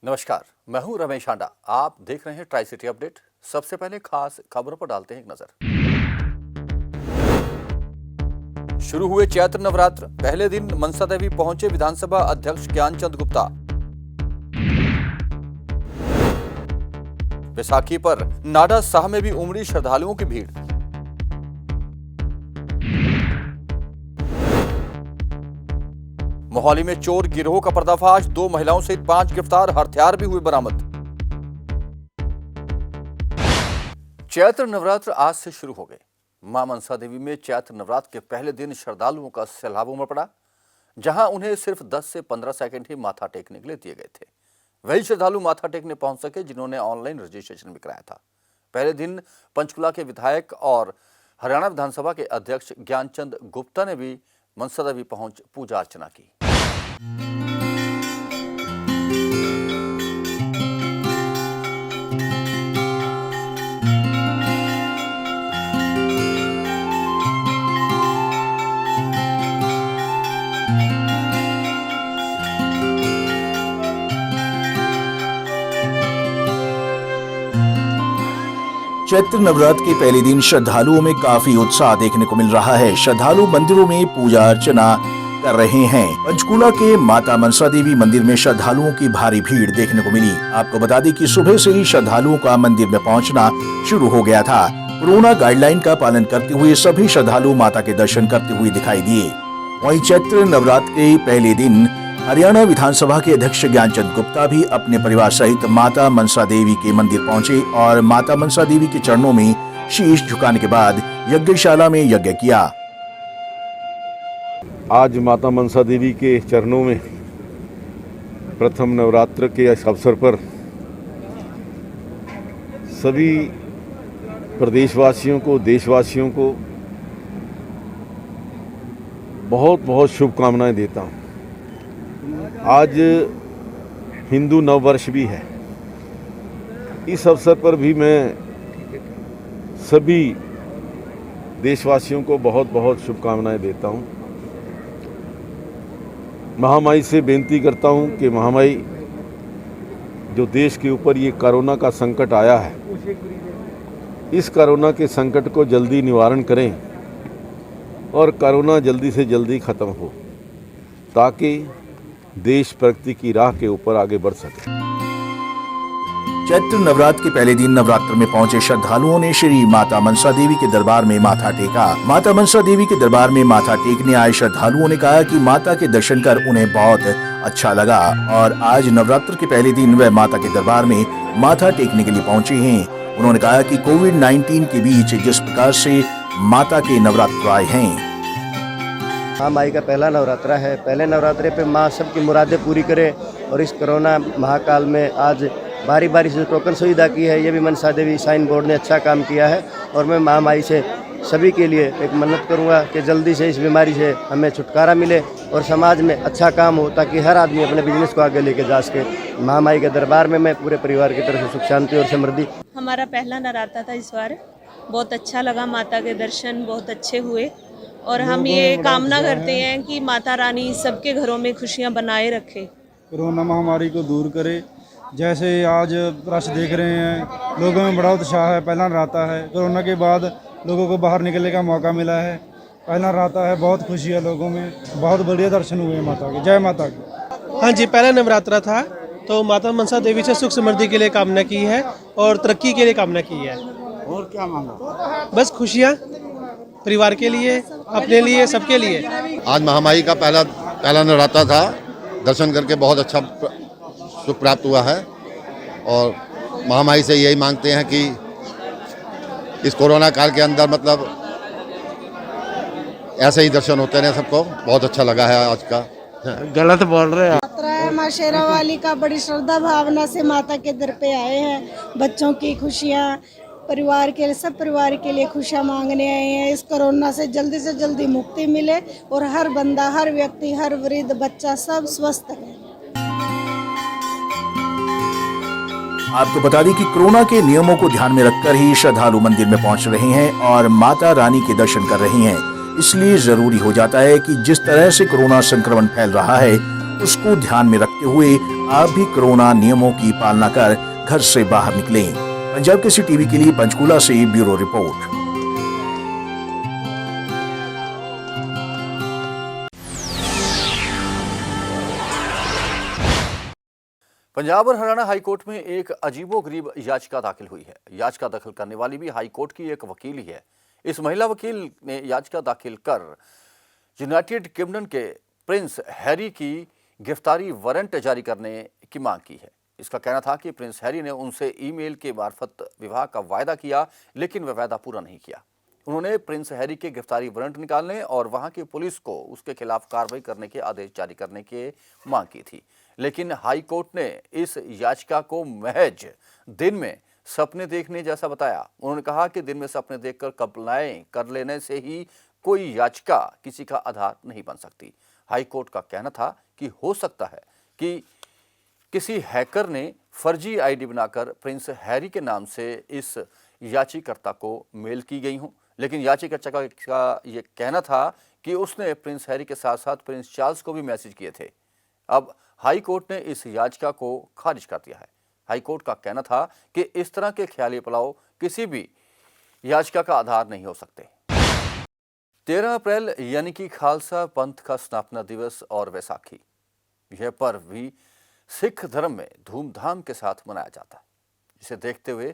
नमस्कार, मैं हूं रमेश हांडा। आप देख रहे हैं ट्राई सिटी अपडेट। सबसे पहले खास खबरों पर डालते हैं एक नजर। शुरू हुए चैत्र नवरात्र, पहले दिन मनसा देवी पहुंचे विधानसभा अध्यक्ष ज्ञानचंद गुप्ता। बैसाखी पर नाडा साह में भी उमड़ी श्रद्धालुओं की भीड़। मोहाली में चोर गिरोह का पर्दाफाश, 2 महिलाओं सहित 5 गिरफ्तार, हथियार भी हुए बरामद। चैत्र नवरात्र आज से शुरू हो गए। मां मनसा देवी में चैत्र नवरात्र के पहले दिन श्रद्धालुओं का सैलाब उमड़ पड़ा। जहां उन्हें सिर्फ 10 से 15 सेकंड ही माथा टेकने के लिए दिए गए थे। वही श्रद्धालु माथा टेकने पहुंच सके जिन्होंने ऑनलाइन रजिस्ट्रेशन भी कराया था। पहले दिन पंचकुला के विधायक और हरियाणा विधानसभा के अध्यक्ष ज्ञानचंद गुप्ता ने भी मनसा देवी पहुंच पूजा अर्चना की। चैत्र नवरात्र के पहले दिन श्रद्धालुओं में काफी उत्साह देखने को मिल रहा है। श्रद्धालु मंदिरों में पूजा अर्चना कर रहे हैं। पंचकुला के माता मनसा देवी मंदिर में श्रद्धालुओं की भारी भीड़ देखने को मिली। आपको बता दें कि सुबह से ही श्रद्धालुओं का मंदिर में पहुंचना शुरू हो गया था। कोरोना गाइडलाइन का पालन करते हुए सभी श्रद्धालु माता के दर्शन करते हुए दिखाई दिए। वहीं चैत्र नवरात्र के पहले दिन हरियाणा विधानसभा के अध्यक्ष ज्ञानचंद गुप्ता भी अपने परिवार सहित माता मनसा देवी के मंदिर पहुंचे और माता मनसा देवी के चरणों में शीश झुकाने के बाद यज्ञशाला में यज्ञ किया। आज माता मनसा देवी के चरणों में प्रथम नवरात्र के इस अवसर पर सभी प्रदेशवासियों को, देशवासियों को बहुत बहुत शुभकामनाएं देता हूं। आज हिंदू नव वर्ष भी है। इस अवसर पर भी मैं सभी देशवासियों को बहुत बहुत शुभकामनाएं देता हूं। महामाई से बेनती करता हूं कि महामाई, जो देश के ऊपर ये कोरोना का संकट आया है, इस कोरोना के संकट को जल्दी निवारण करें और कोरोना जल्दी से जल्दी ख़त्म हो, ताकि देश प्रगति की राह के ऊपर आगे बढ़ सके। चैत्र नवरात्र के पहले दिन नवरात्र में पहुंचे श्रद्धालुओं ने श्री माता मनसा देवी के दरबार में माथा टेका। माता मनसा देवी के दरबार में माथा टेकने आए श्रद्धालुओं ने कहा कि माता के दर्शन कर उन्हें बहुत अच्छा लगा और आज नवरात्र के पहले दिन वह माता के दरबार में माथा टेकने के लिए पहुंचे हैं। उन्होंने कहा कि कोविड-19 के बीच जिस प्रकार से माता के नवरात्र आए हैं, माँ माई का पहला नवरात्रा है। पहले नवरात्रे पे माँ सबकी मुरादें पूरी करे और इस कोरोना महाकाल में आज बारी बारी से टोकन सुविधा की है, ये भी मनसा देवी साइन बोर्ड ने अच्छा काम किया है। और मैं माँ माई से सभी के लिए एक मन्नत करूँगा कि जल्दी से इस बीमारी से हमें छुटकारा मिले और समाज में अच्छा काम हो, ताकि हर आदमी अपने बिजनेस को आगे लेके जा सके। माँ माई के दरबार में मैं पूरे परिवार की तरफ से सुख शांति और समृद्धि। हमारा पहला नवरात्रा था इस बार, बहुत अच्छा लगा। माता के दर्शन बहुत अच्छे हुए और हम ये कामना करते हैं कि माता रानी सबके घरों में खुशियां बनाए रखे, कोरोना महामारी को दूर करे। जैसे आज रश देख रहे हैं, लोगों में बड़ा उत्साह है। पहला नवरात्रा है, कोरोना के बाद लोगों को बाहर निकलने का मौका मिला है। पहला नवरात्रा है, बहुत खुशी है लोगों में, बहुत बढ़िया दर्शन हुए माता के। जय माता की। हाँ जी, पहला नवरात्रा था तो माता मनसा देवी से सुख समृद्धि के लिए कामना की है और तरक्की के लिए कामना की है। और क्या मांगा? बस खुशियाँ परिवार के लिए, अपने लिए, सबके लिए। आज महामाई का पहला नवरात्रा था। दर्शन करके बहुत अच्छा सुख प्राप्त हुआ है और महामाई से यही मांगते हैं कि इस कोरोना काल के अंदर मतलब ऐसे ही दर्शन होते रहे सबको। बहुत अच्छा लगा है आज का। गलत बोल रहे हैं। माँ शेरावाली का बड़ी श्रद्धा भावना से माता के दर पे आए हैं। बच्चों की खुशियाँ, परिवार के सब परिवार के लिए खुशियाँ मांगने आए हैं। इस कोरोना से जल्दी मुक्ति मिले और हर बंदा, हर व्यक्ति, हर वृद्ध, बच्चा सब स्वस्थ रहे। आपको बता दें कि कोरोना के नियमों को ध्यान में रखकर ही श्रद्धालु मंदिर में पहुंच रहे हैं और माता रानी के दर्शन कर रहे हैं। इसलिए जरूरी हो जाता है कि जिस तरह से कोरोना संक्रमण फैल रहा है उसको ध्यान में रखते हुए आप भी कोरोना नियमों की पालना कर घर से बाहर निकलें। पंजाब केसरी टीवी के लिए पंचकूला से ब्यूरो रिपोर्ट। पंजाब और हरियाणा हाईकोर्ट में एक अजीबोगरीब याचिका दाखिल हुई है। याचिका दाखिल करने वाली भी हाईकोर्ट की एक वकील ही है। इस महिला वकील ने याचिका दाखिल कर यूनाइटेड किंगडम के प्रिंस हैरी की गिरफ्तारी वारंट जारी करने की मांग की है। इसका कहना था कि प्रिंस हैरी ने उनसे ईमेल के मार्फत विवाह का वायदा किया, लेकिन वह वायदा पूरा नहीं किया। उन्होंने प्रिंस हैरी के गिरफ्तारी वारंट निकालने और वहां की पुलिस को उसके खिलाफ कार्रवाई करने के आदेश जारी करने की मांग की थी, लेकिन हाई कोर्ट ने इस याचिका को महज दिन में सपने देखने जैसा बताया। उन्होंने कहा कि दिन में सपने देखकर कंप्लाई कर लेने से ही कोई याचिका किसी का आधार नहीं बन सकती। हाई कोर्ट का कहना था कि हो सकता है कि किसी हैकर ने फर्जी आईडी बनाकर प्रिंस हैरी के नाम से इस याचिकाकर्ता को मेल की गई हों, लेकिन याचिकाकर्ता का ये कहना था कि उसने प्रिंस हैरी के साथ साथ प्रिंस चार्ल्स को भी मैसेज किए थे। अब हाई कोर्ट ने इस याचिका को खारिज कर दिया है। हाई कोर्ट का कहना था कि इस तरह के ख्याली पुलाव किसी भी याचिका का आधार नहीं हो सकते। 13 अप्रैल यानी कि खालसा पंथ का स्थापना दिवस और वैसाखी, यह पर्व भी सिख धर्म में धूमधाम के साथ मनाया जाता है, जिसे देखते हुए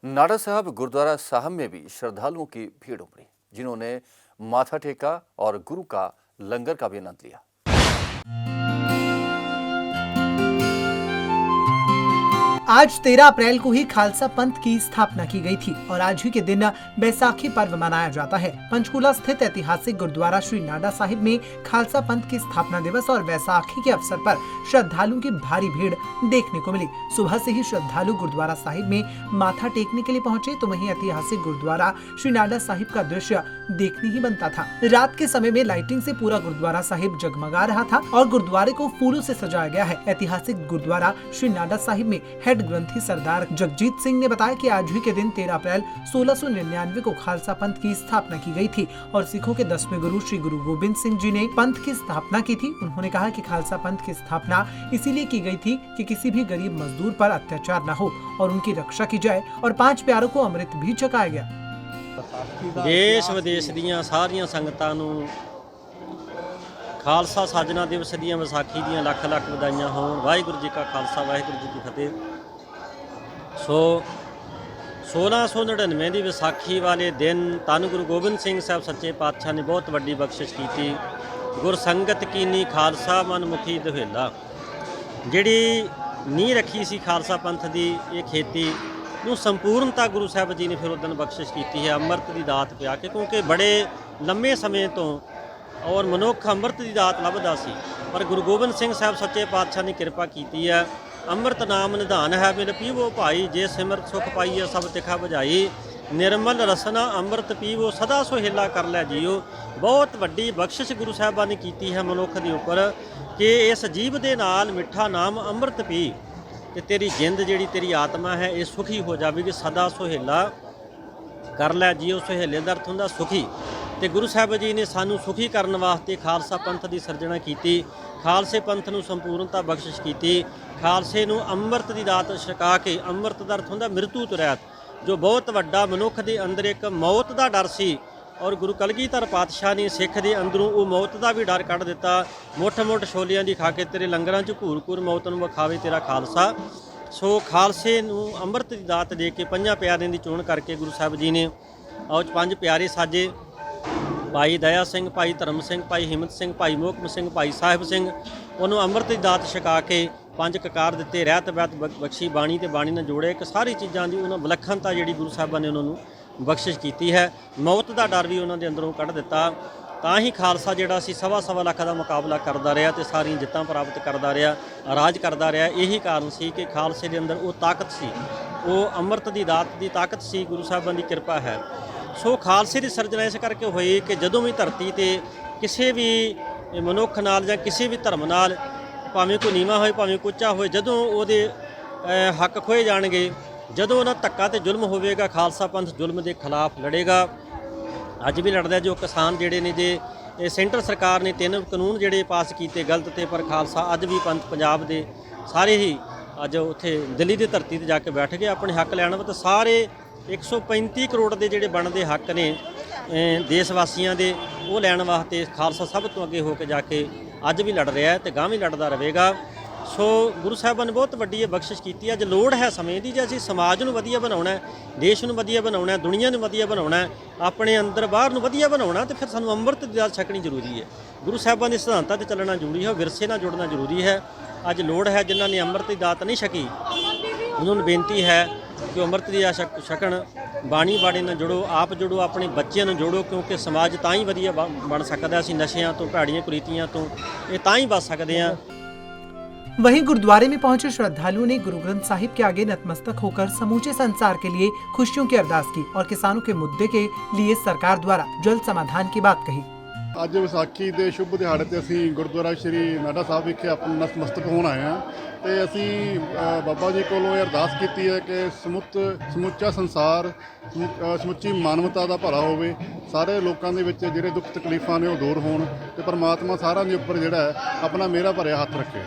नाडा साहब गुरुद्वारा साहब में भी श्रद्धालुओं की भीड़ उमड़ी, जिन्होंने माथा टेका और गुरु का लंगर का भी आनंद लिया। आज 13 अप्रैल को ही खालसा पंथ की स्थापना की गई थी और आज ही के दिन बैसाखी पर्व मनाया जाता है। पंचकूला स्थित ऐतिहासिक गुरुद्वारा श्री नाडा साहिब में खालसा पंथ की स्थापना दिवस और बैसाखी के अवसर पर श्रद्धालुओं की भारी भीड़ देखने को मिली। सुबह से ही श्रद्धालु गुरुद्वारा साहिब में माथा टेकने के लिए पहुंचे, तो वहीं ऐतिहासिक गुरुद्वारा श्री नाडा साहिब का दृश्य देखने ही बनता था। रात के समय में लाइटिंग से पूरा गुरुद्वारा साहिब जगमगा रहा था और गुरुद्वारे को फूलों से सजाया गया है। ऐतिहासिक गुरुद्वारा श्री नाडा साहिब में हेड ग्रंथी सरदार जगजीत सिंह ने बताया कि आज ही के दिन 13 अप्रैल 1699 को खालसा पंथ की स्थापना की गई थी और सिखों के 10वें गुरु श्री गुरु गोबिंद सिंह जी ने पंथ की स्थापना की थी। उन्होंने कहा कि खालसा पंथ की स्थापना इसीलिए की गई थी कि किसी भी गरीब मजदूर पर अत्याचार न हो और उनकी रक्षा की जाए और 5 प्यारों को अमृत भी छकाया गया। देश विदेश ਦੀਆਂ ਸਾਰੀਆਂ ਸੰਗਤਾਂ ਨੂੰ ਖਾਲਸਾ ਸਾਜਨਾ ਦਿਵਸ ਦੀਆਂ ਵਿਸਾਖੀ ਦੀਆਂ ਲੱਖ ਲੱਖ ਵਧਾਈਆਂ ਹੋਣ। ਵਾਹਿਗੁਰੂ ਜੀ ਕਾ ਖਾਲਸਾ, ਵਾਹਿਗੁਰੂ ਜੀ ਕੀ ਫਤਿਹ। ਸੋ 1699 ਦੀ ਵਿਸਾਖੀ ਵਾਲੇ ਦਿਨ ਧੰਨ ਗੁਰੂ ਗੋਬਿੰਦ ਸਿੰਘ ਸਾਹਿਬ ਸੱਚੇ ਪਾਤਸ਼ਾਹ ਨੇ ਬਹੁਤ ਵੱਡੀ ਬਖਸ਼ਿਸ਼ ਕੀਤੀ। ਗੁਰ ਸੰਗਤ ਕੀਨੀ ਖਾਲਸਾ ਮਨ ਮੁਖੀ ਦੁਹੇਲਾ, ਜਿਹੜੀ ਨੀਂਹ ਰੱਖੀ ਸੀ ਖਾਲਸਾ ਪੰਥ ਦੀ ਇਹ ਖੇਤੀ ਨੂੰ ਸੰਪੂਰਨਤਾ ਗੁਰੂ ਸਾਹਿਬ ਜੀ ਨੇ ਫਿਰ ਉਦੋਂ ਬਖਸ਼ਿਸ਼ ਕੀਤੀ ਹੈ ਅੰਮ੍ਰਿਤ ਦੀ ਦਾਤ ਪਿਆ ਕੇ, ਕਿਉਂਕਿ ਬੜੇ ਲੰਮੇ ਸਮੇਂ ਤੋਂ ਔਰ ਮਨੁੱਖ ਅੰਮ੍ਰਿਤ ਦੀ ਦਾਤ ਲੱਭਦਾ ਸੀ, ਪਰ ਗੁਰੂ ਗੋਬਿੰਦ ਸਿੰਘ ਸਾਹਿਬ ਸੱਚੇ ਪਾਤਸ਼ਾਹ ਨੇ ਕਿਰਪਾ ਕੀਤੀ ਹੈ। ਅੰਮ੍ਰਿਤ ਨਾਮ ਨਿਧਾਨ ਹੈ ਮਿਲ ਪੀਵੋ ਭਾਈ, ਜੇ ਸਿਮਰਤ ਸੁਖ ਪਾਈਏ ਸਭ ਤਿਖਾ ਬੁਝਾਈ, ਨਿਰਮਲ ਰਸਨਾ ਅੰਮ੍ਰਿਤ ਪੀਵੋ ਸਦਾ ਸੁਹੇਲਾ ਕਰ ਲੈ ਜੀਓ। ਬਹੁਤ ਵੱਡੀ ਬਖਸ਼ਿਸ਼ ਗੁਰੂ ਸਾਹਿਬਾਂ ਨੇ ਕੀਤੀ ਹੈ ਮਨੁੱਖ ਦੇ ਉੱਪਰ ਕਿ ਇਸ ਜੀਵ ਦੇ ਨਾਲ ਮਿੱਠਾ ਨਾਮ ਅੰਮ੍ਰਿਤ ਪੀ ਤੇ ਤੇਰੀ ਜਿੰਦ ਜਿਹੜੀ ਤੇਰੀ ਆਤਮਾ ਹੈ ਇਹ ਸੁਖੀ ਹੋ ਜਾਵੇਗੀ, ਸਦਾ ਸੁਹੇਲਾ ਕਰ ਲੈ ਜੀਓ। ਸੁਹੇਲੇ ਦਾ ਅਰਥ ਹੁੰਦਾ ਸੁਖੀ, ਤੇ ਗੁਰੂ ਸਾਹਿਬ ਜੀ ਨੇ ਸਾਨੂੰ ਸੁਖੀ ਕਰਨ ਵਾਸਤੇ ਖਾਲਸਾ ਪੰਥ ਦੀ ਸਿਰਜਣਾ ਕੀਤੀ, ਖਾਲਸੇ ਪੰਥ ਨੂੰ ਸੰਪੂਰਨਤਾ ਬਖਸ਼ਿਸ਼ ਕੀਤੀ, ਖਾਲਸੇ ਨੂੰ ਅੰਮ੍ਰਿਤ ਦੀ ਦਾਤ ਛਕਾ ਕੇ। ਅੰਮ੍ਰਿਤ ਦਾ ਅਰਥ ਹੁੰਦਾ ਮ੍ਰਿਤੂ ਤੋਂ ਰਹਿਤ, ਜੋ ਬਹੁਤ ਵੱਡਾ ਮਨੁੱਖ ਦੇ ਅੰਦਰ ਇੱਕ ਮੌਤ ਦਾ ਡਰ ਸੀ ਔਰ ਗੁਰੂ ਕਲਗੀਧਰ ਪਾਤਸ਼ਾਹ ਨੇ ਸਿੱਖ ਦੇ ਅੰਦਰੋਂ ਉਹ ਮੌਤ ਦਾ ਵੀ ਡਰ ਕੱਢ ਦਿੱਤਾ। ਮੁੱਠ ਛੋਲਿਆਂ ਦੀ ਖਾ ਕੇ ਤੇਰੇ ਲੰਗਰਾਂ 'ਚ ਘੂਰ ਮੌਤ ਨੂੰ ਵਿਖਾਵੇ ਤੇਰਾ ਖਾਲਸਾ। ਸੋ ਖਾਲਸੇ ਨੂੰ ਅੰਮ੍ਰਿਤ ਦੀ ਦਾਤ ਦੇ ਕੇ 5 ਪਿਆਰਿਆਂ ਦੀ ਚੋਣ ਕਰਕੇ ਗੁਰੂ ਸਾਹਿਬ ਜੀ ਨੇ ਉਹ 5 ਪਿਆਰੇ ਸਾਜੇ। ਭਾਈ ਦਇਆ ਸਿੰਘ, ਭਾਈ ਧਰਮ ਸਿੰਘ, ਭਾਈ ਹਿੰਮਤ ਸਿੰਘ, ਭਾਈ ਮੋਹਕਮ ਸਿੰਘ, ਭਾਈ ਸਾਹਿਬ ਸਿੰਘ, ਉਹਨੂੰ ਅੰਮ੍ਰਿਤ ਦੀ ਦਾਤ ਛਕਾ ਕੇ 5 ਕਕਾਰ ਦਿੱਤੇ। ਰਹਿਤ ਬੈਤ ਬਖਸ਼ੀ ਬਾਣੀ ਤੇ ਬਾਣੀ ਨਾਲ ਜੋੜੇ, ਇੱਕ ਸਾਰੀ ਚੀਜ਼ਾਂ ਦੀ ਉਹਨਾਂ ਵਿਲੱਖਣਤਾ ਜਿਹੜੀ ਗੁਰੂ ਸਾਹਿਬਾਂ ਨੇ ਉਹਨਾਂ ਨੂੰ ਬਖਸ਼ਿਸ਼ ਕੀਤੀ ਹੈ। ਮੌਤ ਦਾ ਡਰ ਵੀ ਉਹਨਾਂ ਦੇ ਅੰਦਰੋਂ ਕੱਢ ਦਿੱਤਾ। ਤਾਂ ਹੀ ਖਾਲਸਾ ਜਿਹੜਾ ਸੀ 1.25 ਲੱਖ ਦਾ ਮੁਕਾਬਲਾ ਕਰਦਾ ਰਿਹਾ ਤੇ ਸਾਰੀਆਂ ਜਿੱਤਾਂ ਪ੍ਰਾਪਤ ਕਰਦਾ ਰਿਹਾ, ਰਾਜ ਕਰਦਾ ਰਿਹਾ। ਇਹੀ ਕਾਰਨ ਸੀ ਕਿ ਖਾਲਸੇ ਦੇ ਅੰਦਰ ਉਹ ਤਾਕਤ ਸੀ, ਉਹ ਅੰਮ੍ਰਿਤ ਦੀ ਦਾਤ ਦੀ ਤਾਕਤ ਸੀ, ਗੁਰੂ ਸਾਹਿਬਾਂ ਦੀ ਕਿਰਪਾ ਹੈ। ਸੋ ਖਾਲਸੇ ਦੀ ਸਿਰਜਣਾ ਇਸ ਕਰਕੇ ਹੋਈ ਕਿ ਜਦੋਂ ਵੀ ਧਰਤੀ ਤੇ ਕਿਸੇ ਵੀ ਮਨੁੱਖ ਨਾਲ ਜਾਂ ਕਿਸੇ ਵੀ ਧਰਮ ਨਾਲ, ਭਾਵੇਂ ਕੋਈ ਨੀਵਾਂ ਹੋਏ ਭਾਵੇਂ ਕੋਈ ਉੱਚਾ ਹੋਏ, ਜਦੋਂ ਉਹਦੇ ਹੱਕ ਖੋਏ ਜਾਣਗੇ, ਜਦੋਂ ਉਹਨਾਂ ਧੱਕਾ ਤੇ ਜ਼ੁਲਮ ਹੋਵੇਗਾ, ਖਾਲਸਾ ਪੰਥ ਜ਼ੁਲਮ ਦੇ ਖਿਲਾਫ ਲੜੇਗਾ। ਅੱਜ ਵੀ ਲੜਦਾ। ਜੋ ਕਿਸਾਨ ਜਿਹੜੇ ਨੇ, ਜੇ ਸੈਂਟਰ ਸਰਕਾਰ ਨੇ 3 ਕਾਨੂੰਨ ਜਿਹੜੇ ਪਾਸ ਕੀਤੇ ਗਲਤ ਤੇ, ਪਰ ਖਾਲਸਾ ਅੱਜ ਵੀ ਪੰਥ ਪੰਜਾਬ ਦੇ ਸਾਰੇ ਹੀ ਅੱਜ ਉੱਥੇ ਦਿੱਲੀ ਦੀ ਧਰਤੀ ਤੇ ਜਾ ਕੇ ਬੈਠ ਗਏ ਆਪਣੇ ਹੱਕ ਲੈਣ ਵਾਸਤੇ। ਸਾਰੇ 135 ਕਰੋੜ ਦੇ ਜਿਹੜੇ ਬਣਦੇ ਹੱਕ ਨੇ ਦੇਸ਼ ਵਾਸੀਆਂ ਦੇ, ਉਹ ਲੈਣ ਵਾਸਤੇ ਖਾਲਸਾ ਸਭ ਤੋਂ ਅੱਗੇ ਹੋ ਕੇ ਜਾ ਕੇ ਅੱਜ ਵੀ ਲੜ ਰਿਹਾ ਹੈ ਤੇ ਗਾਂ ਵੀ ਲੜਦਾ ਰਹੇਗਾ। ਸੋ ਗੁਰੂ ਸਾਹਿਬਾਨ ਨੇ ਬਹੁਤ ਵੱਡੀ ਇਹ ਬਖਸ਼ਿਸ਼ ਕੀਤੀ ਹੈ। ਅੱਜ ਲੋੜ ਹੈ ਸਮੇਂ ਦੀ, ਜੇ ਅਸੀਂ ਸਮਾਜ ਨੂੰ ਵਧੀਆ ਬਣਾਉਣਾ ਹੈ, ਦੇਸ਼ ਨੂੰ ਵਧੀਆ ਬਣਾਉਣਾ ਹੈ, ਦੁਨੀਆ ਨੂੰ ਵਧੀਆ ਬਣਾਉਣਾ ਹੈ, ਆਪਣੇ ਅੰਦਰ ਬਾਹਰ ਨੂੰ ਵਧੀਆ ਬਣਾਉਣਾ, ਤੇ ਫਿਰ ਸਾਨੂੰ ਅੰਮ੍ਰਿਤ ਦੀ ਦਾਤ ਛਕਣੀ ਜ਼ਰੂਰੀ ਹੈ। ਗੁਰੂ ਸਾਹਿਬਾਨ ਦੇ ਸਿਧਾਂਤਾਂ 'ਤੇ ਚੱਲਣਾ ਜ਼ਰੂਰੀ ਹੈ, ਵਿਰਸੇ ਨਾਲ ਜੁੜਨਾ ਜ਼ਰੂਰੀ ਹੈ। ਅੱਜ ਲੋੜ ਹੈ ਜਿਨ੍ਹਾਂ ਨੇ ਅੰਮ੍ਰਿਤ ਦੀ ਦਾਤ ਨਹੀਂ ਛਕੀ, ਉਹਨਾਂ ਨੂੰ ਬੇਨਤੀ ਹੈ ਕਿ ਅੰਮ੍ਰਿਤ ਦੀ ਛਕਣ, ਬਾਣੀ ਬਾੜੇ ਨਾਲ ਜੁੜੋ, ਆਪ ਜੁੜੋ, ਆਪਣੇ ਬੱਚਿਆਂ ਨੂੰ ਜੋੜੋ, ਕਿਉਂਕਿ ਸਮਾਜ ਤਾਂ ਹੀ ਵਧੀਆ ਬਣ ਸਕਦਾ। ਅਸੀਂ ਨਸ਼ਿਆਂ ਤੋਂ, ਭੈੜੀਆਂ ਕੁਰੀਤੀਆਂ ਤੋਂ ਇਹ ਤਾਂ ਹੀ ਬਚ सकते हैं। वहीं गुरुद्वारे में पहुंचे श्रद्धालुओं ने गुरु ग्रंथ साहिब के आगे नतमस्तक होकर समूचे संसार के लिए खुशियों की अरदास की और किसानों के मुद्दे के लिए सरकार द्वारा जल्द समाधान की बात कही। ਅੱਜ ਵਿਸਾਖੀ ਦੇ ਸ਼ੁਭ ਦਿਹਾੜੇ ਤੇ ਅਸੀਂ ਗੁਰਦੁਆਰਾ ਸ਼੍ਰੀ ਨਾਡਾ ਸਾਹਿਬ ਵਿਖੇ ਆਪਣਾ ਨਤਮਸਤਕ ਹੋਣ ਆਏ ਹਾਂ ਤੇ ਅਸੀਂ ਬਾਬਾ ਜੀ ਕੋਲੋਂ ਇਹ ਅਰਦਾਸ ਕੀਤੀ ਹੈ ਕਿ ਸਮੁੱਚਾ ਸੰਸਾਰ, ਸਮੁੱਚੀ ਮਾਨਵਤਾ ਦਾ ਭਲਾ ਹੋਵੇ, ਸਾਰੇ ਲੋਕਾਂ ਦੇ ਵਿੱਚ ਜਿਹੜੇ ਦੁੱਖ ਤਕਲੀਫਾਂ ਨੇ ਉਹ ਦੂਰ ਹੋਣ ਤੇ ਪਰਮਾਤਮਾ ਸਾਰਿਆਂ ਦੇ ਉੱਪਰ ਜਿਹੜਾ ਹੈ ਆਪਣਾ ਮਿਹਰ ਭਰਿਆ ਹੱਥ ਰੱਖੇ।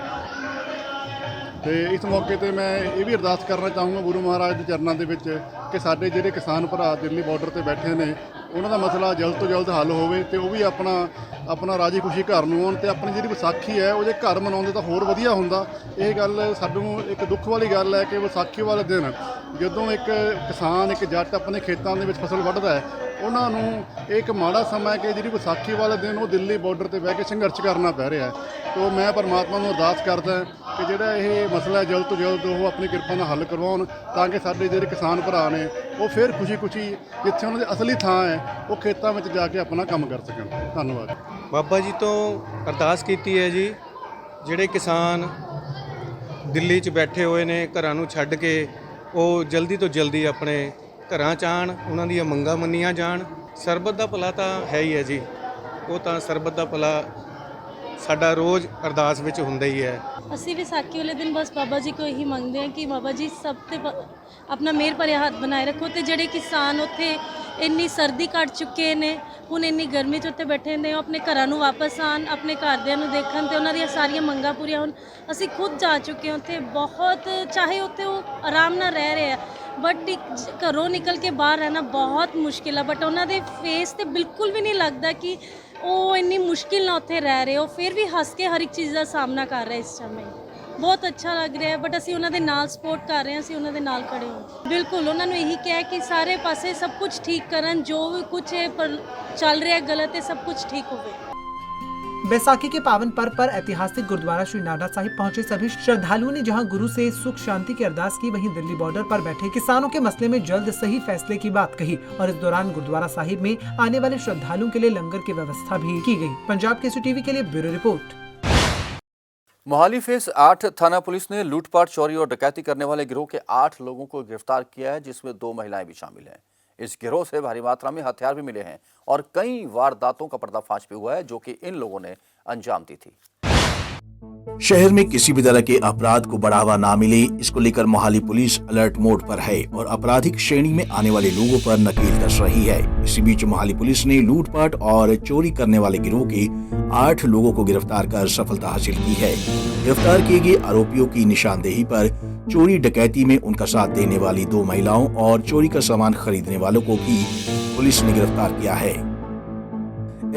ਤੇ ਇਸ ਮੌਕੇ ਤੇ ਮੈਂ ਇਹ ਵੀ ਅਰਦਾਸ ਕਰਨਾ ਚਾਹੂੰਗਾ ਗੁਰੂ ਮਹਾਰਾਜ ਦੇ ਚਰਨਾਂ ਦੇ ਵਿੱਚ ਕਿ ਸਾਡੇ ਜਿਹੜੇ ਕਿਸਾਨ ਭਰਾ ਦਿੱਲੀ ਬਾਰਡਰ ਤੇ ਬੈਠੇ ਨੇ ਉਹਨਾਂ ਦਾ ਮਸਲਾ ਜਲਦ ਤੋਂ ਜਲਦ ਹੱਲ ਹੋਵੇ ਤੇ ਉਹ ਵੀ ਆਪਣਾ ਰਾਜੀ ਖੁਸ਼ੀ ਘਰ ਨੂੰ ਆਉਣ ਤੇ ਆਪਣੀ ਜਿਹੜੀ ਵਿਸਾਖੀ ਹੈ ਉਹ ਜੇ ਘਰ ਮਨਾਉਂਦੇ ਤਾਂ ਹੋਰ ਵਧੀਆ ਹੁੰਦਾ। ਇਹ ਗੱਲ ਸਾਨੂੰ ਇੱਕ ਦੁੱਖ ਵਾਲੀ ਗੱਲ ਹੈ ਕਿ ਵਿਸਾਖੀ ਵਾਲੇ ਦਿਨ ਜਦੋਂ ਇੱਕ ਕਿਸਾਨ, ਇੱਕ ਜੱਟ ਆਪਣੇ ਖੇਤਾਂ ਦੇ ਵਿੱਚ ਫਸਲ ਵੱਢਦਾ ਹੈ, ਉਹਨਾਂ ਨੂੰ ਇਹ ਇੱਕ ਮਾੜਾ ਸਮਾਂ ਹੈ ਕਿ ਜਿਹੜੀ ਵਿਸਾਖੀ ਵਾਲੇ ਦਿਨ ਉਹ ਦਿੱਲੀ ਬਾਰਡਰ ਤੇ ਬਹਿ ਕੇ ਸੰਘਰਸ਼ ਕਰਨਾ ਪੈ ਰਿਹਾ ਹੈ। ਤੋ ਮੈਂ ਪਰਮਾਤਮਾ ਨੂੰ ਅਰਦਾਸ ਕਰਦਾ ਕਿ ਜਿਹੜਾ ਇਹ ਮਸਲਾ ਜਲਦ ਤੋਂ ਜਲਦ ਉਹ ਆਪਣੀ ਕਿਰਪਾ ਨਾਲ ਹੱਲ ਕਰਵਾਉਣ ਤਾਂ ਕਿ ਸਾਡੇ ਜਿਹੜੇ ਕਿਸਾਨ ਭਰਾ ਨੇ ਉਹ ਫਿਰ ਖੁਸ਼ੀ ਜਿੱਥੇ ਉਹਨਾਂ ਦੀ ਅਸਲੀ ਥਾਂ ਹੈ ਉਹ ਖੇਤਾਂ ਵਿੱਚ ਜਾ ਕੇ ਆਪਣਾ ਕੰਮ ਕਰ ਸਕਣ। ਧੰਨਵਾਦ। ਬਾਬਾ ਜੀ ਤੋਂ ਅਰਦਾਸ ਕੀਤੀ ਹੈ ਜੀ, ਜਿਹੜੇ ਕਿਸਾਨ ਦਿੱਲੀ 'ਚ ਬੈਠੇ ਹੋਏ ਨੇ ਘਰਾਂ ਨੂੰ ਛੱਡ ਕੇ, ਉਹ ਜਲਦੀ ਤੋਂ ਜਲਦੀ ਆਪਣੇ ਘਰਾਂ 'ਚ ਆਉਣ, ਉਹਨਾਂ ਦੀਆਂ ਮੰਗਾਂ ਮੰਨੀਆਂ ਜਾਣ। ਸਰਬੱਤ ਦਾ ਭਲਾ ਤਾਂ ਹੈ ਹੀ ਹੈ ਜੀ, ਉਹ ਤਾਂ ਸਰਬੱਤ ਦਾ ਭਲਾ ਸਾਡਾ ਰੋਜ਼ ਅਰਦਾਸ ਵਿੱਚ ਹੁੰਦਾ ਹੀ ਹੈ। ਅਸੀਂ ਵਿਸਾਖੀ ਵਾਲੇ ਦਿਨ ਬਸ ਬਾਬਾ ਜੀ ਕੋ ਇਹੀ ਮੰਗਦੇ ਹਾਂ ਕਿ ਬਾਬਾ ਜੀ ਸਭ ਤੇ ਆਪਣਾ ਮਿਹਰ ਭਰਿਆ ਹੱਥ ਬਣਾਏ ਰੱਖੋ ਤੇ ਜਿਹੜੇ ਕਿਸਾਨ ਉੱਥੇ ਇੰਨੀ ਸਰਦੀ ਕੱਟ ਚੁੱਕੇ ਨੇ, ਹੁਣ ਇੰਨੀ ਗਰਮੀ 'ਚ ਉੱਥੇ ਬੈਠੇ ਨੇ, ਉਹ ਆਪਣੇ ਘਰਾਂ ਨੂੰ ਵਾਪਸ ਆਉਣ, ਆਪਣੇ ਘਰਦਿਆਂ ਨੂੰ ਦੇਖਣ ਤੇ ਉਹਨਾਂ ਦੀਆਂ ਸਾਰੀਆਂ ਮੰਗਾਂ ਪੂਰੀਆਂ ਹੋਣ। ਅਸੀਂ ਖੁਦ ਜਾ ਚੁੱਕੇ ਹਾਂ ਉੱਥੇ, ਬਹੁਤ ਚਾਹੇ ਉੱਥੇ ਉਹ ਆਰਾਮ ਨਾਲ ਰਹਿ ਰਹੇ ਆ ਬਟ ਘਰੋਂ ਨਿਕਲ ਕੇ ਬਾਹਰ ਰਹਿਣਾ ਬਹੁਤ ਮੁਸ਼ਕਿਲ ਆ, ਬਟ ਉਹਨਾਂ ਦੇ ਫੇਸ ਤੇ ਬਿਲਕੁਲ ਵੀ ਨਹੀਂ ਲੱਗਦਾ ਕਿ ਉਹ ਇੰਨੀ ਮੁਸ਼ਕਿਲ ਨਾਲ ਉੱਥੇ ਰਹਿ ਰਹੇ ਹੋ, ਫਿਰ ਵੀ ਹੱਸ ਕੇ ਹਰ ਇੱਕ ਚੀਜ਼ ਦਾ ਸਾਹਮਣਾ ਕਰ ਰਹੇ ਇਸ ਸਮੇਂ। ਬਹੁਤ ਅੱਛਾ ਲੱਗ ਰਿਹਾ ਹੈ ਬਟ ਅਸੀਂ ਉਹਨਾਂ ਦੇ ਨਾਲ ਸਪੋਰਟ ਕਰ ਰਹੇ ਹਾਂ, ਅਸੀਂ ਉਹਨਾਂ ਦੇ ਨਾਲ ਖੜੇ ਹਾਂ। ਬਿਲकुल ਉਹਨਾਂ ਨੂੰ ਇਹੀ ਕਿਹਾ ਕਿ ਸਾਰੇ ਪਾਸੇ ਸਭ ਕੁਝ ਠੀਕ ਕਰਨ, ਜੋ ਵੀ ਕੁਝ ਪਰ ਚੱਲ ਰਿਹਾ गलत है सब कुछ ठीक होवे। बैसाखी के पावन पर्व पर ऐतिहासिक गुरुद्वारा श्री नाडा साहिब पहुंचे सभी श्रद्धालुओं ने जहां गुरु से सुख शांति की अरदास की, वहीं दिल्ली बॉर्डर पर बैठे किसानों के मसले में जल्द सही फैसले की बात कही और इस दौरान गुरुद्वारा साहिब में आने वाले श्रद्धालुओं के लिए लंगर की व्यवस्था भी की गई। पंजाब केसरी टीवी के लिए ब्यूरो रिपोर्ट। मोहाली फेस 8 थाना पुलिस ने लूटपाट, चोरी और डकैती करने वाले गिरोह के 8 लोगों को गिरफ्तार किया है, जिसमें 2 महिलाएं भी शामिल हैं। इस गिरोह से भारी मात्रा में हथियार भी मिले हैं और कई वारदातों का पर्दाफाश भी हुआ है जो कि इन लोगों ने अंजाम दी थी। शहर में किसी भी तरह के अपराध को बढ़ावा ना मिले, इसको लेकर मोहाली पुलिस अलर्ट मोड पर है और आपराधिक श्रेणी में आने वाले लोगों पर नकेल कस रही है। इसी बीच मोहाली पुलिस ने लूटपाट और चोरी करने वाले गिरोह के 8 लोगों को गिरफ्तार कर सफलता हासिल की है। गिरफ्तार किए गए आरोपियों की निशानदेही पर चोरी डकैती में उनका साथ देने वाली 2 महिलाओं और चोरी का सामान खरीदने वालों को भी पुलिस ने गिरफ्तार किया है।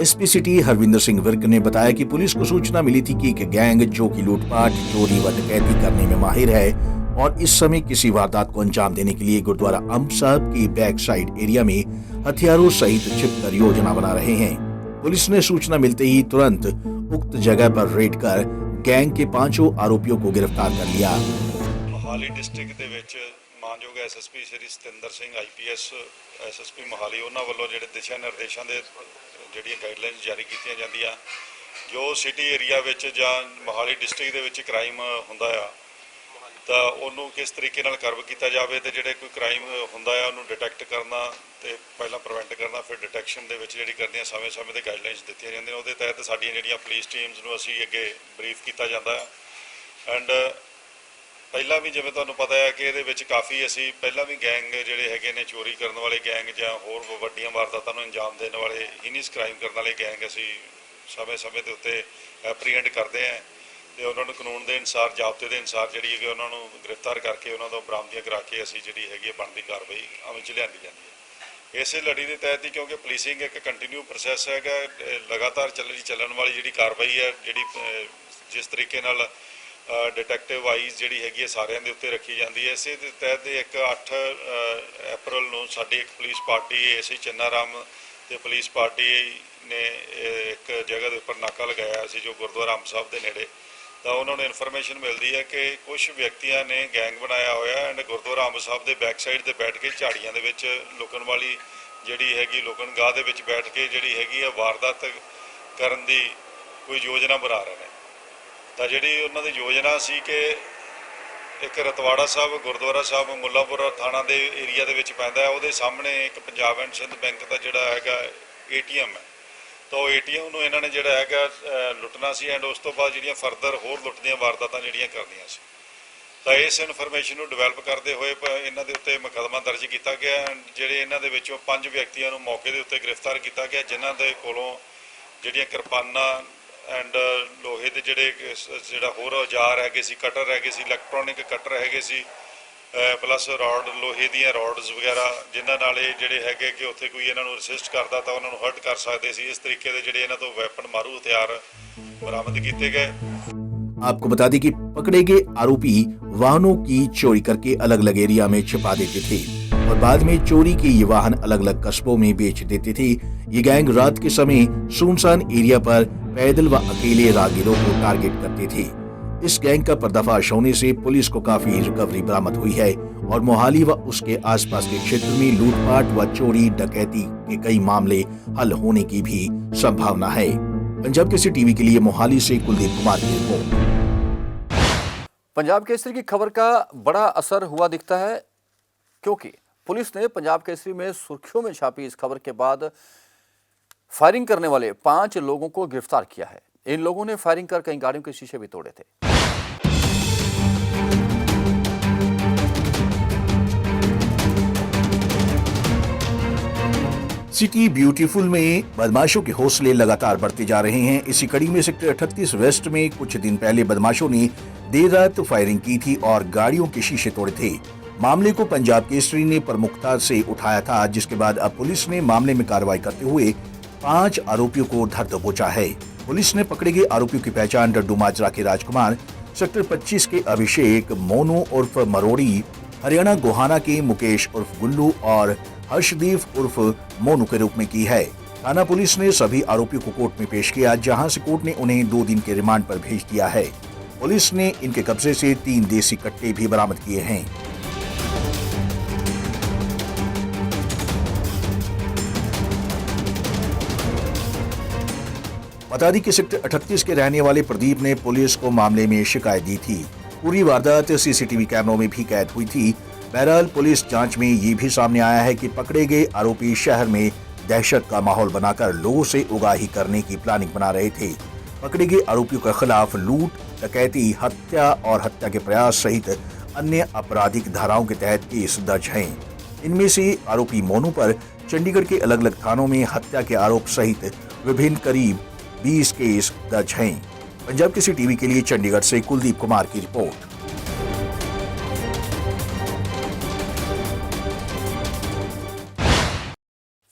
एसपी सिटी हरविंदर सिंह विर्क ने बताया कि पुलिस को सूचना मिली थी कि एक गैंग जो कि लूटपाट, चोरी व डकैती करने में माहिर है और इस समय किसी वारदात को अंजाम देने के लिए गुरुद्वारा अम्ब साहब की बैक साइड एरिया में हथियारों सहित छिपकर योजना बना रहे हैं। पुलिस ने सूचना मिलते ही तुरंत उक्त जगह पर रेड कर गैंग के 5 आरोपियों को गिरफ्तार कर लिया। मोहाली डिस्ट्रिक्ट ਦੇ ਵਿੱਚ ਮਾਨਯੋਗ ਐਸਐਸਪੀ ਸ਼੍ਰੀ ਸਤਿੰਦਰ ਸਿੰਘ ਆਈਪੀਐਸ ਐਸਐਸਪੀ ਮੋਹਾਲੀ ਉਹਨਾਂ ਵੱਲੋਂ ਜਿਹੜੇ ਦਿਸ਼ਾ ਨਿਰਦੇਸ਼ਾਂ ਦੇ ਜਿਹੜੀਆਂ ਗਾਈਡਲਾਈਨਸ ਜਾਰੀ ਕੀਤੀਆਂ ਜਾਂਦੀਆਂ, ਜੋ ਸਿਟੀ ਏਰੀਆ ਵਿੱਚ ਜਾਂ ਮੋਹਾਲੀ ਡਿਸਟ੍ਰਿਕਟ ਦੇ ਵਿੱਚ ਕ੍ਰਾਈਮ ਹੁੰਦਾ ਆ ਤਾਂ ਉਹਨੂੰ ਕਿਸ ਤਰੀਕੇ ਨਾਲ ਕਰਵ ਕੀਤਾ ਜਾਵੇ ਤੇ ਜਿਹੜੇ ਕੋਈ ਕ੍ਰਾਈਮ ਹੁੰਦਾ ਆ ਉਹਨੂੰ ਡਿਟੈਕਟ ਕਰਨਾ ਤੇ ਪਹਿਲਾਂ ਪ੍ਰੀਵੈਂਟ ਕਰਨਾ, ਫਿਰ ਡਿਟੈਕਸ਼ਨ ਦੇ ਵਿੱਚ ਜਿਹੜੀ ਕਰਦੀਆਂ ਸਮੇਂ-ਸਮੇਂ ਤੇ ਗਾਈਡਲਾਈਨਸ ਦਿੱਤੀਆਂ ਜਾਂਦੀਆਂ। ਉਹਦੇ ਤਹਿਤ ਸਾਡੀਆਂ ਜਿਹੜੀਆਂ ਪੁਲਿਸ ਟੀਮਸ ਨੂੰ ਅਸੀਂ ਅੱਗੇ ਬਰੀਫ ਕੀਤਾ ਜਾਂਦਾ ਹੈ। ਐਂਡ ਪਹਿਲਾਂ ਵੀ ਜਿਵੇਂ ਤੁਹਾਨੂੰ ਪਤਾ ਹੈ ਕਿ ਇਹਦੇ ਵਿੱਚ ਕਾਫੀ ਅਸੀਂ ਪਹਿਲਾਂ ਵੀ ਗੈਂਗ ਜਿਹੜੇ ਹੈਗੇ ਨੇ, ਚੋਰੀ ਕਰਨ ਵਾਲੇ ਗੈਂਗ ਜਾਂ ਹੋਰ ਵੱਡੀਆਂ ਵਾਰਦਾਤਾਂ ਨੂੰ ਅੰਜਾਮ ਦੇਣ ਵਾਲੇ ਹੀਨੀਅਸ ਕ੍ਰਾਈਮ ਕਰਨ ਵਾਲੇ ਗੈਂਗ ਅਸੀਂ ਸਮੇਂ-ਸਮੇਂ ਦੇ ਉੱਤੇ ਐਪਰੀਹੈਂਡ ਕਰਦੇ ਹਾਂ ਤੇ ਉਹਨਾਂ ਨੂੰ ਕਾਨੂੰਨ ਦੇ ਅਨੁਸਾਰ ਜ਼ਾਬਤੇ ਦੇ ਅਨੁਸਾਰ ਜਿਹੜੀ ਹੈਗੀ ਉਹਨਾਂ ਨੂੰ ਗ੍ਰਿਫਤਾਰ ਕਰਕੇ ਉਹਨਾਂ ਤੋਂ ਬਰਾਮਦੀਆਂ ਕਰਾ ਕੇ ਅਸੀਂ ਜਿਹੜੀ ਹੈਗੀ ਹੈ ਬਣਦੀ ਕਾਰਵਾਈ ਅਮਲ 'ਚ ਲਿਆਂਦੀ ਜਾਂਦੀ ਹੈ। ਇਸੇ ਲੜੀ ਦੇ ਤਹਿਤ ਹੀ ਕਿਉਂਕਿ ਪੁਲਿਸਿੰਗ ਇੱਕ ਕੰਟੀਨਿਊ ਪ੍ਰੋਸੈਸ ਹੈਗਾ, ਲਗਾਤਾਰ ਚੱਲਣ ਵਾਲੀ ਜਿਹੜੀ ਕਾਰਵਾਈ ਹੈ, ਜਿਹੜੀ ਜਿਸ ਤਰੀਕੇ ਨਾਲ डिटेक्टिव वाइज जी हैगी सारे उत्ते रखी जाती है। इस तहत एक 8 अप्रैल को साड़ी एक पुलिस पार्टी एसआई चन्ना राम तो पुलिस पार्टी ने एक जगह के उपर नाका लगाया जो गुरुद्वारा अंब साहब के नेड़े, तो उन्होंने इन्फॉर्मेशन मिलती है कि कुछ व्यक्तियों ने गैंग बनाया होया एंड गुरुद्वारा अंब साहब के बैक साइड से बैठ के झाड़ियां दे विच लुकण वाली जी हैगी लुकण गाह दे विच बैठ के जी हैगी वारदात करन दी कोई योजना बना रहे हैं। तो जी उन्होंने योजना सी कि एक रतवाड़ा साहब गुरुद्वारा साहब मुल्लापुर थाना के एरिया के पैंदा है, वो सामने एक पंजाब एंड सिंध बैंक का जोड़ा है ATM है, तो ATM को इन्होंने जोड़ा है लुटना सी एंड उस तो बाद जो फरदर होर लुट दी वारदात जी करदियां सी। तो इस इन्फॉर्मेशन को डिवेलप करते हुए इन्हों के उत्ते मुकदमा दर्ज किया गया एंड जोड़े इन्हों के 5 व्यक्तियों को मौके के उत्ते गिरफ्तार किया गया, जिन्हों के कोलों जिहड़ियां किरपाना एंड लोहे के जोड़ा होर औजार है, कटर है, इलैक्ट्रॉनिक कटर है, प्लस रॉड लोहे दी रॉड्स वगैरह जिन्हों जोड़े है कि उत्थे कोई इन्हों रसिस्ट करता तो उन्होंने हर्ट कर सकते सी। इस तरीके के जोड़े इन्हों तो वैपन मारू हथियार बरामद किए गए। आपको बता दें कि पकड़े गए आरोपी वाहनों की चोरी करके अलग अलग एरिया में छिपा देते थे और बाद में चोरी के ये वाहन अलग अलग कस्बों में बेच देते थे। ये गैंग रात के समय सुनसान एरिया पर पैदल व अकेले राहगीरों को टारगेट करते थे। इस गैंग का पर्दाफाश होने से पुलिस को काफी रिकवरी बरामद हुई है और मोहाली व उसके आसपास के क्षेत्र में लूटपाट व चोरी डकैती के कई मामले हल होने की भी संभावना है। पंजाब केसरी टीवी के लिए मोहाली से कुलदीप कुमार की रिपोर्ट। पंजाब केसरी की खबर का बड़ा असर हुआ दिखता है, क्योंकि पुलिस ने पंजाब केसरी में सुर्खियों में छापी इस खबर के बाद फायरिंग करने वाले 5 लोगों को गिरफ्तार किया है। इन लोगों ने फायरिंग कर कई गाड़ियों के शीशे भी तोड़े थे। सिटी ब्यूटीफुल में बदमाशों के हौसले लगातार बढ़ते जा रहे हैं। इसी कड़ी में सेक्टर 38 वेस्ट में कुछ दिन पहले बदमाशों ने देर रात फायरिंग की थी और गाड़ियों के शीशे तोड़े थे। मामले को पंजाब केसरी ने प्रमुखता से उठाया था, जिसके बाद अब पुलिस ने मामले में कार्रवाई करते हुए 5 आरोपियों को धर दबोचा है। पुलिस ने पकड़े गए आरोपियों की पहचान डड्डू माजरा के राजकुमार, सेक्टर 25 के अभिषेक, मोनू उर्फ मरोड़ी, हरियाणा गोहाना के मुकेश उर्फ गुल्लू और हर्षदीप उर्फ मोनू के रूप में की है। थाना पुलिस ने सभी आरोपियों को कोर्ट में पेश किया, जहां से कोर्ट ने उन्हें 2 दिन के रिमांड पर भेज दिया है। पुलिस ने इनके कब्जे से 3 देसी कट्टे भी बरामद किए हैं। बता दी कि सेक्टर 38 के रहने वाले प्रदीप ने पुलिस को मामले में शिकायत दी थी। पूरी वारदात सीसीटीवी कैमरों में भी कैद हुई थी। बहरहाल पुलिस जांच में ये भी सामने आया है कि पकड़े गए आरोपी शहर में दहशत का माहौल बनाकर लोगों से उगाही करने की प्लानिंग बना रहे थे। पकड़े गए आरोपियों के खिलाफ लूट, डकैती, हत्या और हत्या के प्रयास सहित अन्य आपराधिक धाराओं के तहत केस दर्ज हैं। इनमें से आरोपी मोनू पर चंडीगढ़ के अलग अलग थानों में हत्या के आरोप सहित विभिन्न करीब 20 केस दर्ज हैं। पंजाब केसरी टीवी के लिए चंडीगढ़ से कुलदीप कुमार की report.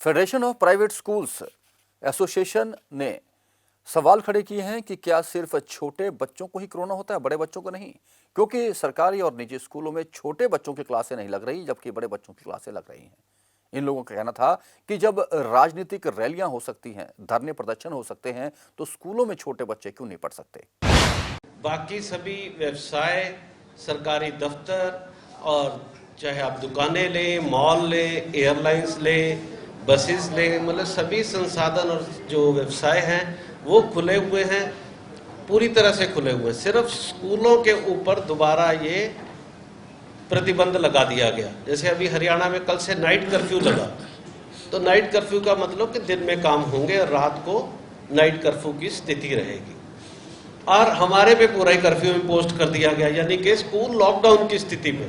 Federation of private schools association ने सवाल खड़े किए हैं कि क्या सिर्फ छोटे बच्चों को ही कोरोना होता है, बड़े बच्चों को नहीं, क्योंकि सरकारी और निजी स्कूलों में छोटे बच्चों की क्लासें नहीं लग रही जबकि बड़े बच्चों की क्लासें लग रही हैं। इन लोगों का कहना था कि जब राजनीतिक रैलियां हो सकती हैं, धरने प्रदर्शन हो सकते हैं, तो स्कूलों में छोटे बच्चे क्यों नहीं पढ़ सकते। बाकी सभी व्यवसाय, सरकारी दफ्तर और चाहे आप दुकानें लें, मॉल लें, एयरलाइंस लें, बसेस लें, मतलब सभी संसाधन और जो व्यवसाय हैं वो खुले हुए हैं, पूरी तरह से खुले हुए हैं। सिर्फ स्कूलों के ऊपर दोबारा ये प्रतिबंध लगा दिया गया। जैसे अभी हरियाणा में कल से नाइट कर्फ्यू लगा, तो नाइट कर्फ्यू का मतलब कि दिन में काम होंगे और रात को नाइट कर्फ्यू की स्थिति रहेगी। और हमारे पे पूरा ही कर्फ्यू इम्पोज कर दिया गया, यानी कि स्कूल लॉकडाउन की स्थिति में।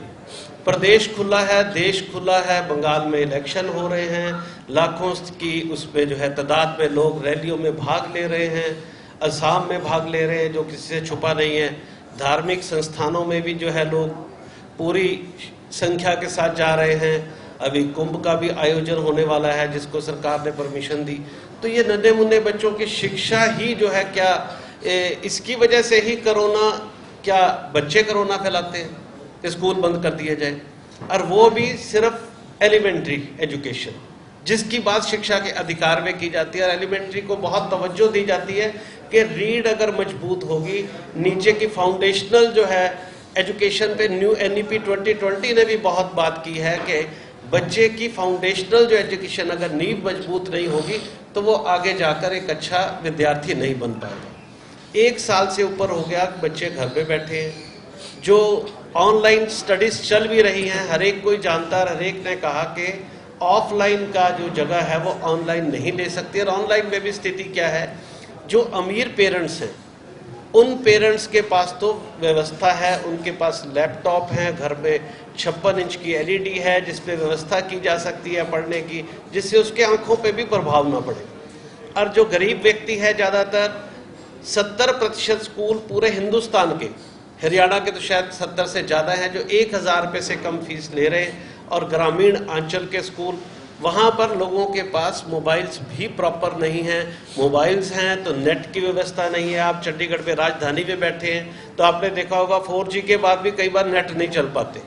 प्रदेश खुला है, देश खुला है, बंगाल में इलेक्शन हो रहे हैं, लाखों की उसमें जो है तादाद में लोग रैलियों में भाग ले रहे हैं असम में भाग ले रहे हैं, जो किसी से छुपा नहीं है। धार्मिक संस्थानों में भी जो है लोग पूरी संख्या के साथ जा रहे हैं। अभी कुंभ का भी आयोजन होने वाला है जिसको सरकार ने परमिशन दी। तो ये नन्हे मुन्ने बच्चों की शिक्षा ही जो है क्या इसकी वजह से ही कोरोना, क्या बच्चे कोरोना फैलाते हैं कि स्कूल बंद कर दिए जाए, और वो भी सिर्फ एलिमेंट्री एजुकेशन जिसकी बात शिक्षा के अधिकार में की जाती है। और एलिमेंट्री को बहुत तवज्जो दी जाती है कि रीढ़ अगर मजबूत होगी, नीचे की फाउंडेशनल जो है एजुकेशन पे न्यू NEP 2020 ने भी बहुत बात की है कि बच्चे की फाउंडेशनल जो एजुकेशन अगर नींव मजबूत नहीं होगी तो वो आगे जाकर एक अच्छा विद्यार्थी नहीं बन पाएगा। 1 साल से ऊपर हो गया बच्चे घर पे बैठे हैं, जो ऑनलाइन स्टडीज चल भी रही हैं। हर एक कोई जानता है, हर एक ने कहा कि ऑफलाइन का जो जगह है वो ऑनलाइन नहीं ले सकती। और ऑनलाइन में भी स्थिति क्या है, जो अमीर पेरेंट्स हैं उन पेरेंट्स के पास तो व्यवस्था है, उनके पास लैपटॉप हैं, घर में 56 इंच की LED है जिस पे व्यवस्था की जा सकती है पढ़ने की, जिससे उसके आंखों पे भी प्रभाव ना पड़े। और जो गरीब व्यक्ति है, ज़्यादातर 70% स्कूल पूरे हिंदुस्तान के, हरियाणा के तो शायद 70 से ज़्यादा हैं, जो 1000 रुपये से कम फीस ले रहे हैं। और ग्रामीण अंचल के स्कूल, वहाँ पर लोगों के पास मोबाइल्स भी प्रॉपर नहीं हैं। मोबाइल्स हैं तो नेट की व्यवस्था नहीं है। आप चंडीगढ़ पे राजधानी में बैठे हैं तो आपने देखा होगा 4G के बाद भी कई बार नेट नहीं चल पाते,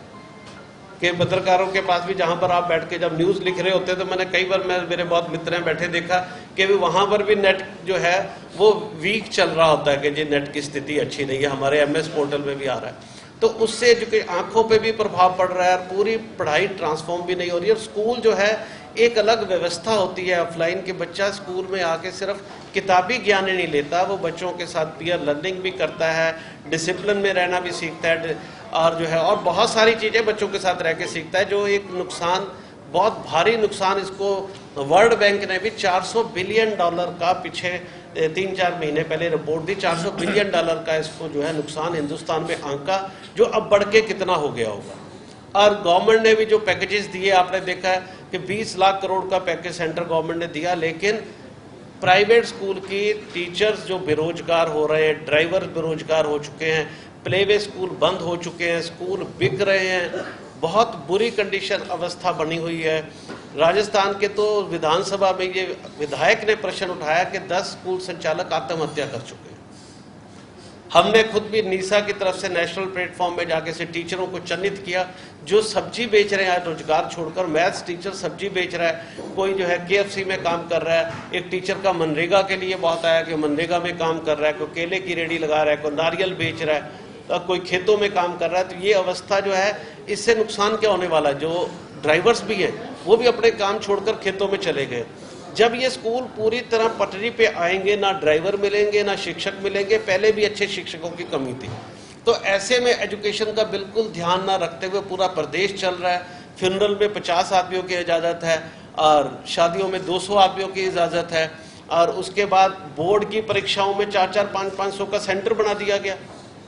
कि पत्रकारों के पास भी जहाँ पर आप बैठ के जब न्यूज़ लिख रहे होते हैं तो मैंने कई बार, मेरे बहुत मित्र हैं बैठे, देखा कि भी वहाँ पर भी नेट जो है वो वीक चल रहा होता है कि जी नेट की स्थिति अच्छी नहीं है। हमारे MS पोर्टल में भी आ रहा है। तो उससे जो कि आंखों पे भी प्रभाव पड़ रहा है और पूरी पढ़ाई ट्रांसफॉर्म भी नहीं हो रही है। और स्कूल जो है एक अलग व्यवस्था होती है ऑफलाइन, के बच्चा स्कूल में आके सिर्फ किताबी ज्ञान ही नहीं लेता, वो बच्चों के साथ पीयर लर्निंग भी करता है, डिसिप्लिन में रहना भी सीखता है, और जो है और बहुत सारी चीज़ें बच्चों के साथ रह के सीखता है। जो एक नुकसान, बहुत भारी नुकसान, इसको वर्ल्ड बैंक ने भी $400 बिलियन का पीछे 3-4 महीने पहले रिपोर्ट दी, $400 बिलियन का इसको जो है नुकसान हिंदुस्तान में आंका, जो अब बढ़ के कितना हो गया होगा। और गवर्नमेंट ने भी जो पैकेजेस दिए, आपने देखा है कि 20 लाख करोड़ का पैकेज सेंट्रल गवर्नमेंट ने दिया, लेकिन प्राइवेट स्कूल की टीचर्स जो बेरोजगार हो रहे हैं, ड्राइवर बेरोजगार हो चुके हैं, प्लेवे स्कूल बंद हो चुके हैं, स्कूल बिक रहे हैं, बहुत बुरी कंडीशन अवस्था बनी हुई है। राजस्थान के तो विधानसभा में ये विधायक ने प्रश्न उठाया कि 10 स्कूल संचालक आत्महत्या कर चुके हैं। हमने खुद भी नीसा की तरफ से नेशनल प्लेटफॉर्म में जाके से टीचरों को चिन्हित किया, जो सब्जी बेच रहे हैं रोजगार छोड़कर। मैथ्स टीचर सब्जी बेच रहा है, कोई जो है KFC में काम कर रहा है, एक टीचर का मनरेगा के लिए बहुत आया कि मनरेगा में काम कर रहा है, कोई केले की रेडी लगा रहा है, कोई नारियल बेच रहा है, कोई खेतों में काम कर रहा है। तो ये अवस्था जो है, इससे नुकसान क्या होने वाला है, जो ड्राइवर्स भी हैं वो भी अपने काम छोड़कर खेतों में चले गए। जब ये स्कूल पूरी तरह पटरी पे आएंगे, ना ड्राइवर मिलेंगे ना शिक्षक मिलेंगे, पहले भी अच्छे शिक्षकों की कमी थी। तो ऐसे में एजुकेशन का बिल्कुल ध्यान ना रखते हुए पूरा प्रदेश चल रहा है। फ्यूनरल में 50 आदमियों की इजाज़त है और शादियों में 200 आदमियों की इजाज़त है। और उसके बाद बोर्ड की परीक्षाओं में 4-4, 5-500 का सेंटर बना दिया गया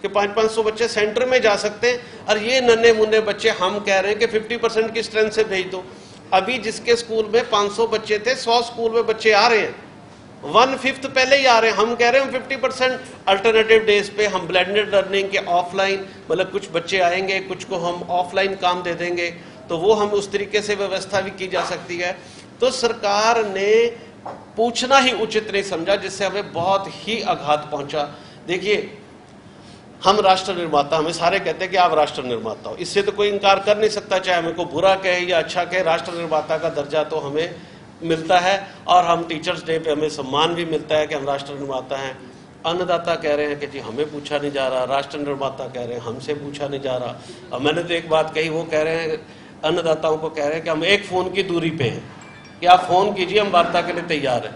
कि 500-500 बच्चे सेंटर में जा सकते हैं। और ये नन्हे मुन्ने बच्चे, हम कह रहे हैं कि 50% की स्ट्रेंथ से भेज दो। अभी जिसके स्कूल में 500 बच्चे थे, 100 स्कूल में बच्चे आ रहे हैं, 1/5 पहले ही आ रहे हैं। हम कह रहे हैं 50% अल्टरनेटिव डेज पे हम ब्लेंडेड लर्निंग के ऑफलाइन, मतलब कुछ बच्चे आएंगे, कुछ को हम ऑफलाइन काम दे देंगे, तो वो हम उस तरीके से व्यवस्था भी की जा सकती है। तो सरकार ने पूछना ही उचित नहीं समझा, जिससे हमें बहुत ही आघात पहुंचा। देखिए, हम राष्ट्र निर्माता, हमें सारे कहते हैं कि आप राष्ट्र निर्माता हो, इससे तो कोई इनकार कर नहीं सकता, चाहे हमें को बुरा कहे या अच्छा कहे। राष्ट्र निर्माता का दर्जा तो हमें मिलता है और हम टीचर्स डे पे हमें सम्मान भी मिलता है कि हम राष्ट्र निर्माता हैं। अन्नदाता कह रहे हैं कि जी हमें पूछा नहीं जा रहा, राष्ट्र निर्माता कह रहे हैं हमसे पूछा नहीं जा रहा। अब मैंने तो एक बात कही, वो कह रहे हैं, अन्नदाताओं को कह रहे हैं कि हम एक फ़ोन की दूरी पे हैं कि आप फ़ोन कीजिए, हम वार्ता के लिए तैयार हैं।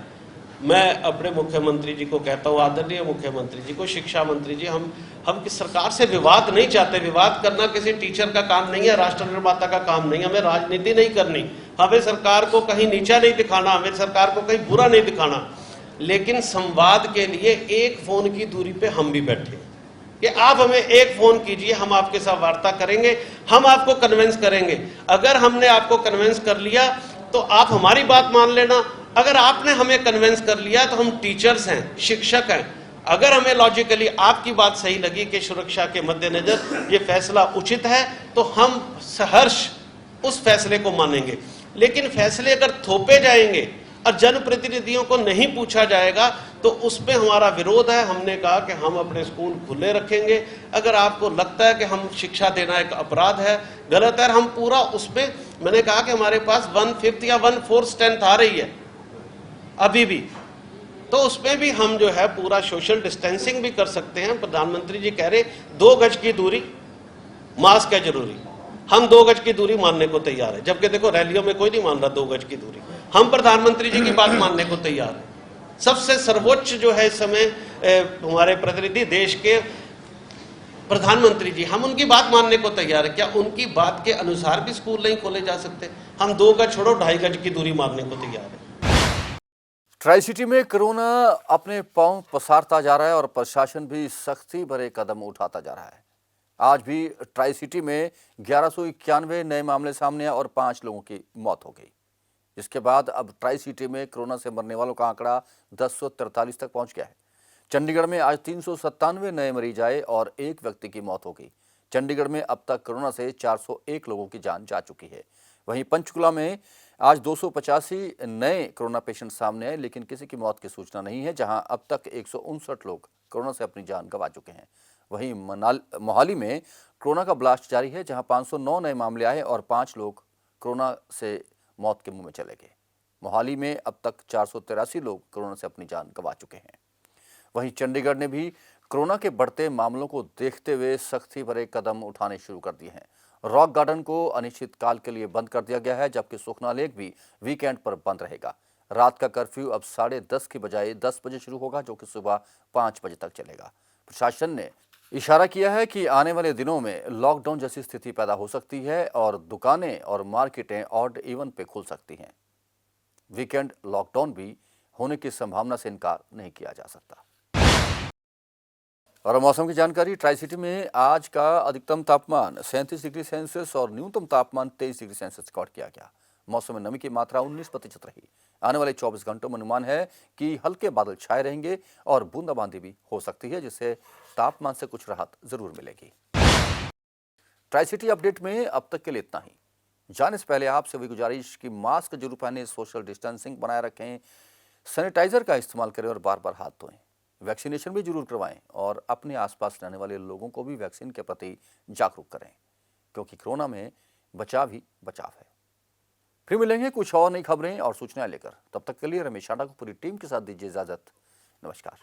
मैं अपने मुख्यमंत्री जी को कहता हूँ, आदरणीय मुख्यमंत्री जी को, शिक्षा मंत्री जी, हम किस सरकार से विवाद नहीं चाहते। विवाद करना किसी टीचर का काम नहीं है, राष्ट्र निर्माता का काम नहीं है। हमें राजनीति नहीं करनी, हमें सरकार को कहीं नीचा नहीं दिखाना, हमें सरकार को कहीं बुरा नहीं दिखाना, लेकिन संवाद के लिए एक फ़ोन की दूरी पे हम भी बैठे कि आप हमें एक फ़ोन कीजिए, हम आपके साथ वार्ता करेंगे, हम आपको कन्विंस करेंगे। अगर हमने आपको कन्विंस कर लिया तो आप हमारी बात मान लेना, अगर आपने हमें कन्विंस कर लिया तो हम टीचर्स हैं, शिक्षक हैं, अगर हमें लॉजिकली आपकी बात सही लगी कि सुरक्षा के मद्देनजर ये फैसला उचित है तो हम सहर्ष उस फैसले को मानेंगे। लेकिन फैसले अगर थोपे जाएंगे और जनप्रतिनिधियों को नहीं पूछा जाएगा तो उस पर हमारा विरोध है। हमने कहा कि हम अपने स्कूल खुले रखेंगे। अगर आपको लगता है कि हम शिक्षा देना एक अपराध है, गलत है, हम पूरा उस पर, मैंने कहा कि हमारे पास 1/5 या 1/4 स्ट्रेंथ आ रही है अभी भी, तो उसमें भी हम जो है पूरा सोशल डिस्टेंसिंग भी कर सकते हैं। प्रधानमंत्री जी कह रहे 2 गज की दूरी, मास्क है जरूरी, हम 2 गज की दूरी मानने को तैयार है, जबकि देखो रैलियों में कोई नहीं मान रहा 2 गज की दूरी। हम प्रधानमंत्री जी की बात मानने को तैयार है। सबसे सर्वोच्च जो है इस समय हमारे प्रतिनिधि देश के प्रधानमंत्री जी, हम उनकी बात मानने को तैयार है। क्या उनकी बात के अनुसार भी स्कूल नहीं खोले जा सकते? हम 2 गज छोड़ो 2.5 गज की दूरी मानने को तैयार है। ट्राई सिटी में कोरोना अपने पांव पसारता जा रहा है और प्रशासन भी सख्ती भरे कदम उठाता जा रहा है। आज भी ट्राई सिटी में 1191 नए मामले सामने आए और 5 लोगों की मौत हो गई। जिसके बाद अब ट्राई सिटी में कोरोना से मरने वालों का आंकड़ा 1043 तक पहुंच गया है। चंडीगढ़ में आज 397 नए मरीज आए और 1 व्यक्ति की मौत हो गई। चंडीगढ़ में अब तक कोरोना से 401 लोगों की जान जा चुकी है। वहीं पंचकुला में आज 285 नए कोरोना पेशेंट सामने आए, लेकिन किसी की मौत की सूचना नहीं है, जहां अब तक 159 लोग कोरोना से अपनी जान गंवा चुके हैं। वहीं मोहाली में कोरोना का ब्लास्ट जारी है, जहां 509 नए मामले आए और 5 लोग कोरोना से मौत के मुंह में चले गए। मोहाली में अब तक 483 लोग कोरोना से अपनी जान गंवा चुके हैं। वहीं चंडीगढ़ ने भी कोरोना के बढ़ते मामलों को देखते हुए सख्ती भरे कदम उठाने शुरू कर दिए हैं। रॉक गार्डन को अनिश्चितकाल के लिए बंद कर दिया गया है, जबकि सुखना लेक भी वीकेंड पर बंद रहेगा। रात का कर्फ्यू अब 10:30 की बजाय 10 बजे शुरू होगा, जो कि सुबह 5 बजे तक चलेगा। प्रशासन ने इशारा किया है कि आने वाले दिनों में लॉकडाउन जैसी स्थिति पैदा हो सकती है और दुकानें और मार्केटें ऑड इवन पे खुल सकती हैं। वीकेंड लॉकडाउन भी होने की संभावना से इनकार नहीं किया जा सकता। और मौसम की जानकारी, ट्राई सिटी में आज का अधिकतम तापमान 37 डिग्री सेल्सियस और न्यूनतम तापमान 23 डिग्री सेल्सियस रिकॉर्ड किया गया। मौसम में नमी की मात्रा 19% रही। आने वाले 24 घंटों में अनुमान है कि हल्के बादल छाए रहेंगे और बूंदाबांदी भी हो सकती है, जिससे तापमान से कुछ राहत जरूर मिलेगी। ट्राई सिटी अपडेट में अब तक के लिए इतना ही। जाने से पहले आपसे भी गुजारिश कि मास्क जरूर पहने, सोशल डिस्टेंसिंग बनाए रखें, सैनिटाइजर का इस्तेमाल करें और बार बार हाथ धोएं। वैक्सीनेशन भी जरूर करवाएं और अपने आसपास रहने वाले लोगों को भी वैक्सीन के प्रति जागरूक करें, क्योंकि कोरोना में बचाव ही बचाव है। फिर मिलेंगे कुछ और नई खबरें और सूचनाएं लेकर। तब तक के लिए रमेश आडा को पूरी टीम के साथ दीजिए इजाजत। नमस्कार।